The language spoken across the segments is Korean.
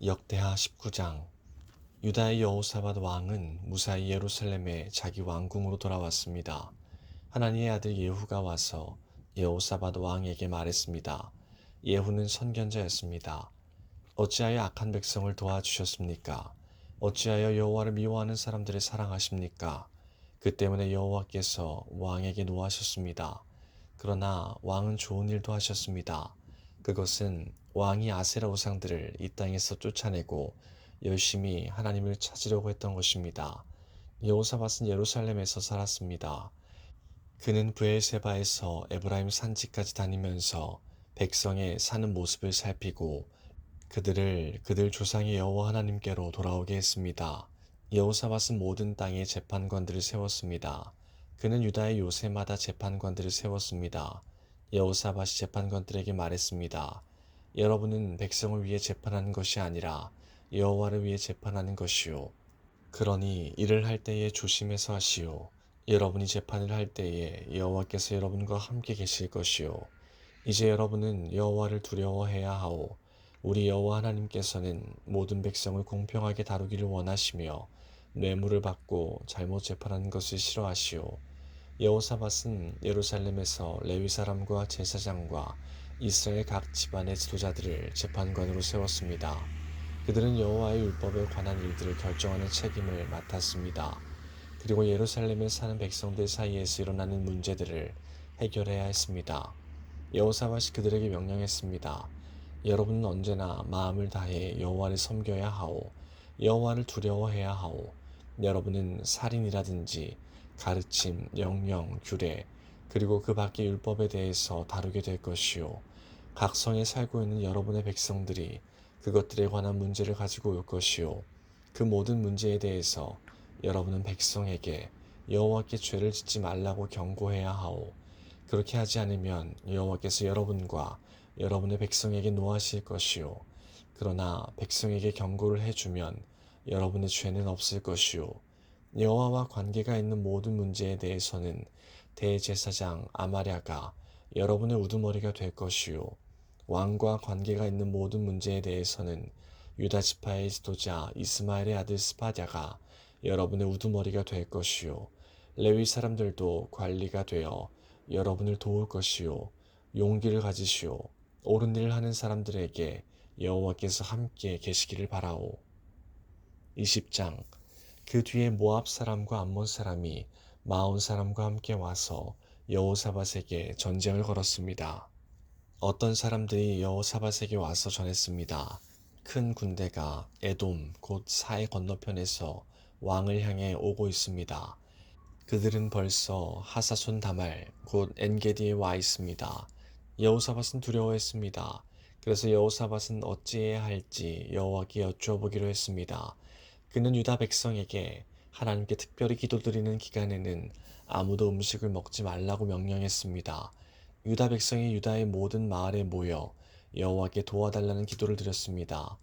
역대하 19장. 유다의 여호사밧 왕은 무사히 예루살렘에 자기 왕궁으로 돌아왔습니다. 하나니의 아들 예후가 와서 여호사밧 왕에게 말했습니다. 예후는 선견자였습니다. 어찌하여 악한 백성을 도와주셨습니까? 어찌하여 여호와를 미워하는 사람들을 사랑하십니까? 그 때문에 여호와께서 왕에게 노하셨습니다. 그러나 왕은 좋은 일도 하셨습니다. 그것은 왕이 아세라 우상들을 이 땅에서 쫓아내고 열심히 하나님을 찾으려고 했던 것입니다. 여호사밧은 예루살렘에서 살았습니다. 그는 브엘세바에서 에브라임 산지까지 다니면서 백성의 사는 모습을 살피고 그들을 그들 조상의 여호와 하나님께로 돌아오게 했습니다. 여호사밧은 모든 땅에 재판관들을 세웠습니다. 그는 유다의 요새마다 재판관들을 세웠습니다. 여호사밧이 재판관들에게 말했습니다. 여러분은 백성을 위해 재판하는 것이 아니라 여호와를 위해 재판하는 것이요. 그러니 일을 할 때에 조심해서 하시오. 여러분이 재판을 할 때에 여호와께서 여러분과 함께 계실 것이요. 이제 여러분은 여호와를 두려워해야 하오. 우리 여호와 하나님께서는 모든 백성을 공평하게 다루기를 원하시며 뇌물을 받고 잘못 재판하는 것을 싫어하시오. 여호사밧은 예루살렘에서 레위 사람과 제사장과 이스라엘 각 집안의 지도자들을 재판관으로 세웠습니다. 그들은 여호와의 율법에 관한 일들을 결정하는 책임을 맡았습니다. 그리고 예루살렘에 사는 백성들 사이에서 일어나는 문제들을 해결해야 했습니다. 여호사밧이 그들에게 명령했습니다. 여러분은 언제나 마음을 다해 여호와를 섬겨야 하오. 여호와를 두려워해야 하오. 여러분은 살인이라든지 가르침, 명령, 규례, 그리고 그 밖의 율법에 대해서 다루게 될 것이요. 각 성에 살고 있는 여러분의 백성들이 그것들에 관한 문제를 가지고 올 것이요. 그 모든 문제에 대해서 여러분은 백성에게 여호와께 죄를 짓지 말라고 경고해야 하오. 그렇게 하지 않으면 여호와께서 여러분과 여러분의 백성에게 노하실 것이요. 그러나 백성에게 경고를 해주면 여러분의 죄는 없을 것이요. 여호와와 관계가 있는 모든 문제에 대해서는 대제사장 아마랴가 여러분의 우두머리가 될 것이요. 왕과 관계가 있는 모든 문제에 대해서는 유다 지파의 지도자 이스마엘의 아들 스바랴가 여러분의 우두머리가 될 것이요. 레위 사람들도 관리가 되어 여러분을 도울 것이요. 용기를 가지시오. 옳은 일을 하는 사람들에게 여호와께서 함께 계시기를 바라오. 20장. 그 뒤에 모압 사람과 암몬 사람이 마온 사람과 함께 와서 여호사밧에게 전쟁을 걸었습니다. 어떤 사람들이 여호사밧에게 와서 전했습니다. 큰 군대가 에돔 곧 사해 건너편에서 왕을 향해 오고 있습니다. 그들은 벌써 하사손 다말 곧 엔게디에 와 있습니다. 여호사밧은 두려워했습니다. 그래서 여호사밧은 어찌해야 할지 여호와께 여쭈어보기로 했습니다. 그는 유다 백성에게 하나님께 특별히 기도드리는 기간에는 아무도 음식을 먹지 말라고 명령했습니다. 유다 백성이 유다의 모든 마을에 모여 여호와께 도와달라는 기도를 드렸습니다.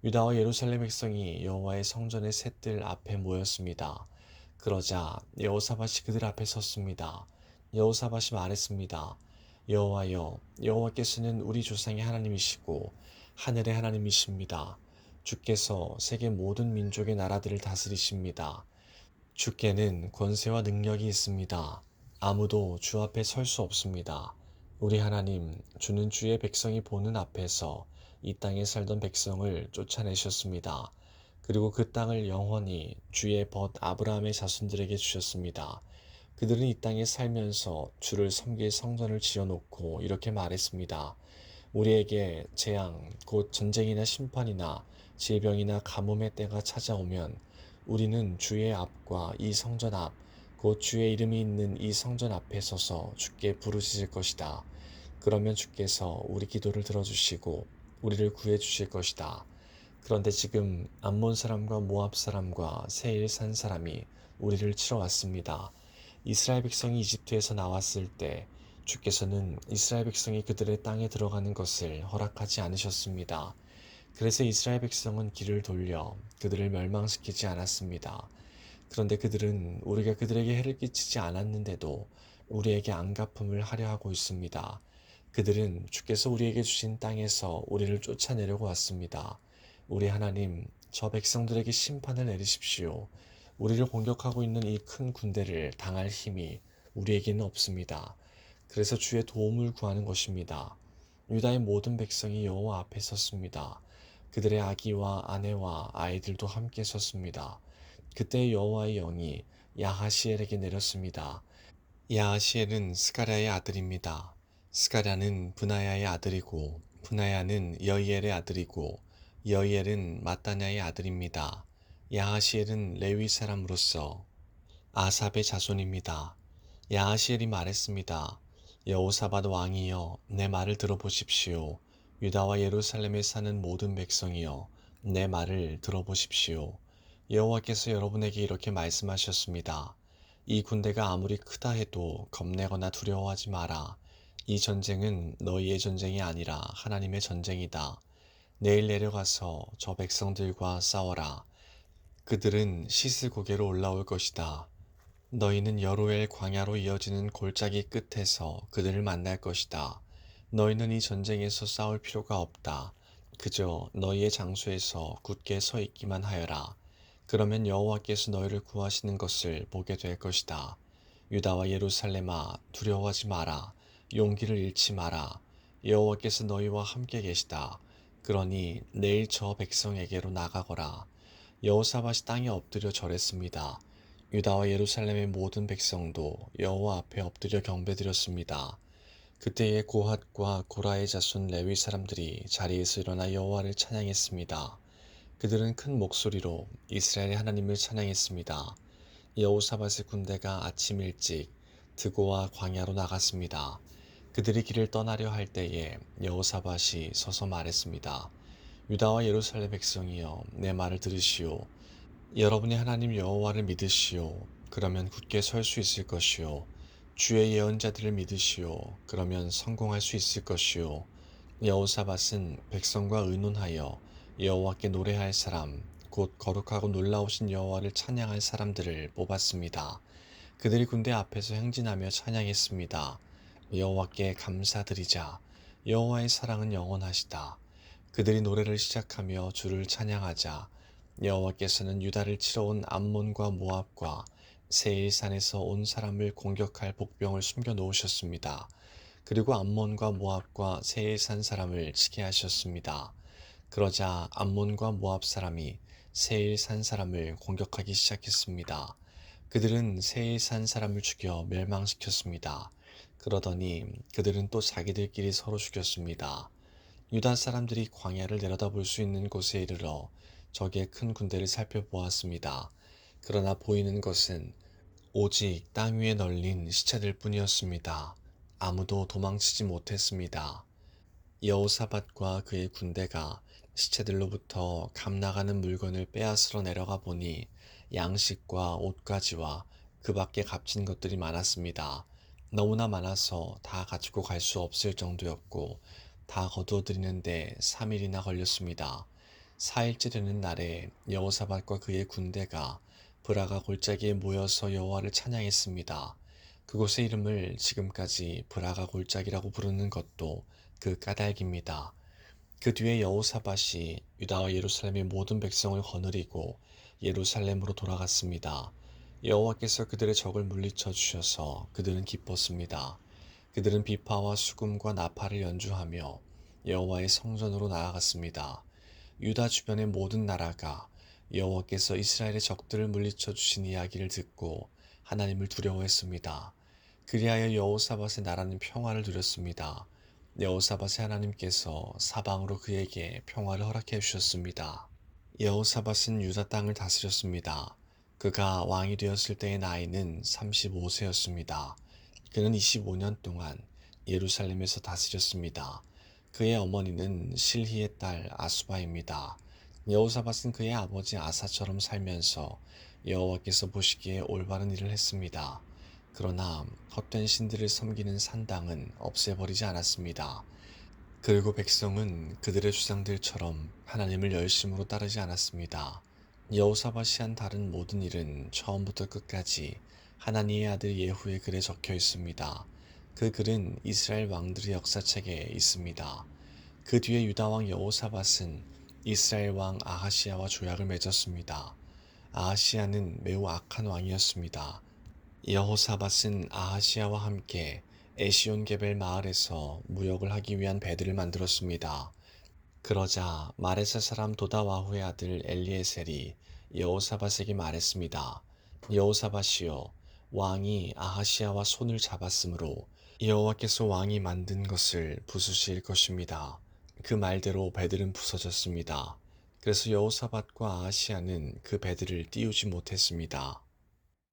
유다와 예루살렘 백성이 여호와의 성전의 셋들 앞에 모였습니다. 그러자 여호사밧이 그들 앞에 섰습니다. 여호사밧이 말했습니다. 여호와여, 여호와께서는 우리 조상의 하나님이시고 하늘의 하나님이십니다. 주께서 세계 모든 민족의 나라들을 다스리십니다. 주께는 권세와 능력이 있습니다. 아무도 주 앞에 설 수 없습니다. 우리 하나님, 주는 주의 백성이 보는 앞에서 이 땅에 살던 백성을 쫓아내셨습니다. 그리고 그 땅을 영원히 주의 벗 아브라함의 자손들에게 주셨습니다. 그들은 이 땅에 살면서 주를 섬길 성전을 지어놓고 이렇게 말했습니다. 우리에게 재앙, 곧 전쟁이나 심판이나 질병이나 가뭄의 때가 찾아오면 우리는 주의 앞과 이 성전 앞, 곧 주의 이름이 있는 이 성전 앞에 서서 주께 부르짖을 것이다. 그러면 주께서 우리 기도를 들어주시고 우리를 구해 주실 것이다. 그런데 지금 암몬 사람과 모압 사람과 세일 산 사람이 우리를 치러 왔습니다. 이스라엘 백성이 이집트에서 나왔을 때 주께서는 이스라엘 백성이 그들의 땅에 들어가는 것을 허락하지 않으셨습니다. 그래서 이스라엘 백성은 길을 돌려 그들을 멸망시키지 않았습니다. 그런데 그들은 우리가 그들에게 해를 끼치지 않았는데도 우리에게 안갚음을 하려 하고 있습니다. 그들은 주께서 우리에게 주신 땅에서 우리를 쫓아내려고 왔습니다. 우리 하나님, 저 백성들에게 심판을 내리십시오. 우리를 공격하고 있는 이 큰 군대를 당할 힘이 우리에게는 없습니다. 그래서 주의 도움을 구하는 것입니다. 유다의 모든 백성이 여호와 앞에 섰습니다. 그들의 아기와 아내와 아이들도 함께 섰습니다. 그때 여호와의 영이 야하시엘에게 내렸습니다. 야하시엘은 스가랴의 아들입니다. 스가랴는 브나야의 아들이고 브나야는 여이엘의 아들이고 여이엘은 마따냐의 아들입니다. 야하시엘은 레위 사람으로서 아삽의 자손입니다. 야하시엘이 말했습니다. 여호사밧 왕이여, 내 말을 들어보십시오. 유다와 예루살렘에 사는 모든 백성이여, 내 말을 들어보십시오. 여호와께서 여러분에게 이렇게 말씀하셨습니다. 이 군대가 아무리 크다 해도 겁내거나 두려워하지 마라. 이 전쟁은 너희의 전쟁이 아니라 하나님의 전쟁이다. 내일 내려가서 저 백성들과 싸워라. 그들은 씻을 고개로 올라올 것이다. 너희는 여로엘 광야로 이어지는 골짜기 끝에서 그들을 만날 것이다. 너희는 이 전쟁에서 싸울 필요가 없다. 그저 너희의 장소에서 굳게 서 있기만 하여라. 그러면 여호와께서 너희를 구하시는 것을 보게 될 것이다. 유다와 예루살렘아, 두려워하지 마라. 용기를 잃지 마라. 여호와께서 너희와 함께 계시다. 그러니 내일 저 백성에게로 나가거라. 여호사밧이 땅에 엎드려 절했습니다. 유다와 예루살렘의 모든 백성도 여호와 앞에 엎드려 경배드렸습니다. 그때에 고핫과 고라의 자손 레위 사람들이 자리에서 일어나 여호와를 찬양했습니다. 그들은 큰 목소리로 이스라엘의 하나님을 찬양했습니다. 여호사밧의 군대가 아침 일찍 드고와 광야로 나갔습니다. 그들이 길을 떠나려 할 때에 여호사밧이 서서 말했습니다. 유다와 예루살렘 백성이여, 내 말을 들으시오. 여러분의 하나님 여호와를 믿으시오. 그러면 굳게 설 수 있을 것이오. 주의 예언자들을 믿으시오. 그러면 성공할 수 있을 것이오. 여호사밧은 백성과 의논하여 여호와께 노래할 사람, 곧 거룩하고 놀라우신 여호와를 찬양할 사람들을 뽑았습니다. 그들이 군대 앞에서 행진하며 찬양했습니다. 여호와께 감사드리자. 여호와의 사랑은 영원하시다. 그들이 노래를 시작하며 주를 찬양하자. 여호와께서는 유다를 치러 온 암몬과 모압과 세일산에서 온 사람을 공격할 복병을 숨겨 놓으셨습니다. 그리고 암몬과 모압과 세일산 사람을 치게 하셨습니다. 그러자 암몬과 모압 사람이 세일산 사람을 공격하기 시작했습니다. 그들은 세일산 사람을 죽여 멸망시켰습니다. 그러더니 그들은 또 자기들끼리 서로 죽였습니다. 유다 사람들이 광야를 내려다볼 수 있는 곳에 이르러 적의 큰 군대를 살펴보았습니다. 그러나 보이는 것은 오직 땅 위에 널린 시체들 뿐이었습니다. 아무도 도망치지 못했습니다. 여호사밧과 그의 군대가 시체들로부터 감나가는 물건을 빼앗으러 내려가 보니 양식과 옷가지와 그 밖에 값진 것들이 많았습니다. 너무나 많아서 다 가지고 갈 수 없을 정도였고 다 거두어들이는데 3일이나 걸렸습니다. 4일째 되는 날에 여호사밧과 그의 군대가 브라가 골짜기에 모여서 여호와를 찬양했습니다. 그곳의 이름을 지금까지 브라가 골짜기라고 부르는 것도 그 까닭입니다. 그 뒤에 여호사밧이 유다와 예루살렘의 모든 백성을 거느리고 예루살렘으로 돌아갔습니다. 여호와께서 그들의 적을 물리쳐 주셔서 그들은 기뻤습니다. 그들은 비파와 수금과 나팔을 연주하며 여호와의 성전으로 나아갔습니다. 유다 주변의 모든 나라가 여호와께서 이스라엘의 적들을 물리쳐 주신 이야기를 듣고 하나님을 두려워했습니다. 그리하여 여호사밧의 나라는 평화를 누렸습니다. 여호사밧의 하나님께서 사방으로 그에게 평화를 허락해 주셨습니다. 여호사밧은 유다 땅을 다스렸습니다. 그가 왕이 되었을 때의 나이는 35세였습니다. 그는 25년 동안 예루살렘에서 다스렸습니다. 그의 어머니는 실히의 딸 아수바입니다. 여호사밧은 그의 아버지 아사처럼 살면서 여호와께서 보시기에 올바른 일을 했습니다. 그러나 헛된 신들을 섬기는 산당은 없애버리지 않았습니다. 그리고 백성은 그들의 주상들처럼 하나님을 열심으로 따르지 않았습니다. 여호사밧이 한 다른 모든 일은 처음부터 끝까지 하나님의 아들 예후의 글에 적혀 있습니다. 그 글은 이스라엘 왕들의 역사책에 있습니다. 그 뒤에 유다 왕 여호사밧은 이스라엘 왕 아하시야와 조약을 맺었습니다. 아하시야는 매우 악한 왕이었습니다. 여호사밧은 아하시야와 함께 에시온게벨 마을에서 무역을 하기 위한 배들을 만들었습니다. 그러자 마레사 사람 도다와후의 아들 엘리에셀이 여호사밧에게 말했습니다. 여호사밧이여, 왕이 아하시야와 손을 잡았으므로 여호와께서 왕이 만든 것을 부수실 것입니다. 그 말대로 배들은 부서졌습니다. 그래서 여호사밧과 아하시야는 그 배들을 띄우지 못했습니다.